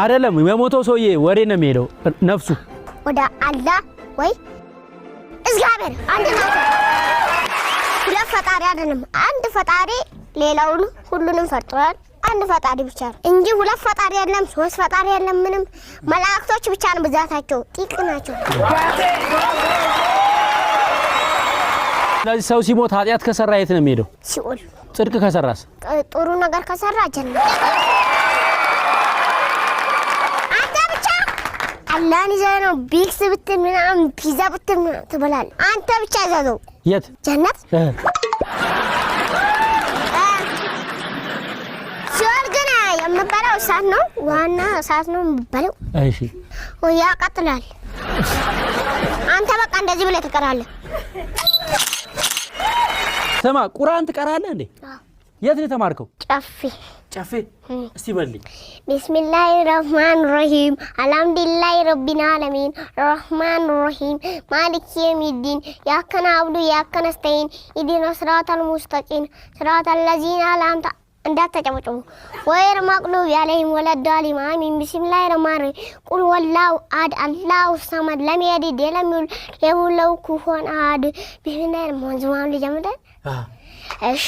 አይደለም የሞተው ሰውዬ ወሬ ነው የሚሄደው ነፍሱ ወደ አላህ ወይ እግዚአብሔር አንድ ነው ሁለት ፈጣሪ አይደለም አንድ ፈጣሪ ሌላውን ሁሉንም ፈጥሯል አንድ ፈጣሪ ብቻ እንጂ ሁለት ፈጣሪ አይደለም ሶስት ፈጣሪ አይደለም ምንም መላእክቶች ብቻ ነው ብዛታቸው ጥቂት ናቸው ለዚህ ሰው ሲሞት ኃጢያት ከሰራ የት ነው የሚሄደው ሲኦል ጽድቅ ከሰራስ ጥሩ ነገር ከሰራ ጀነት አንተ ብቻ አላህን ይዘነው ቢክስ ብትን ምናምን ፒዛ ብትን ትበላል አንተ ብቻ ይዘው የት ጀነት ሲኦል ግን የምበላው እሳት ነው ዋና እሳት ነው የምበላው እሺ ወያ ቀጥላል አንተ በቃ እንደዚህ ብለህ ትቀራለህ ተማ ቁርአን ትቀራለህ እንዴ የት ነው ተማርከው ጨፌ እስቲ በልኝ ቢስሚላሂር ረህማኒር ረሂም አልሐምዱሊላሂ ረቢል ዓለሚን ረህማኒር ረሂም ማሊኪ የውሚዲን ኢያከ ነዕቡዱ ወኢያከ ነስተዒን ኢህዲነስ ሲራጠል ሙስተቂም ሲራጠል ለዚነ አንዐምተ እንዳትጨበጭቡ ወይር መቅሉብ ያለህም ወለዳሊም አሚን ቢስሚላሂር ረህማኒር ረሂም ቁል ወላሁ አሐድ አላሁ ሰመድ ለም የሊድ ወለም ዩውለድ ለው ኩፉወን አሐድ ቢስሚላሂር ረህማኒር ረሂም ልጀምር እሺ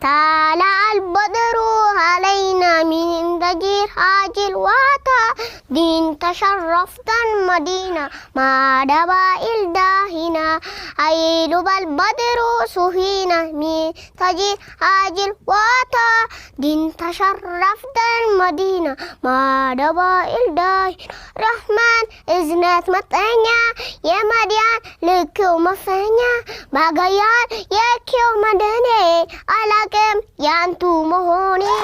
طلع البدر علينا من ضجير هاجل واتا دين تشرفت المدينة ما دبا الداهنا أيلب البدر سهينا من ضجير هاجل واتا دين تشرفت المدينة ما دبا الداهنا رحمن إذنات متنيا يا مديان لكو مفنيا بغيان يا كيو مدني على كم يانتو مهوني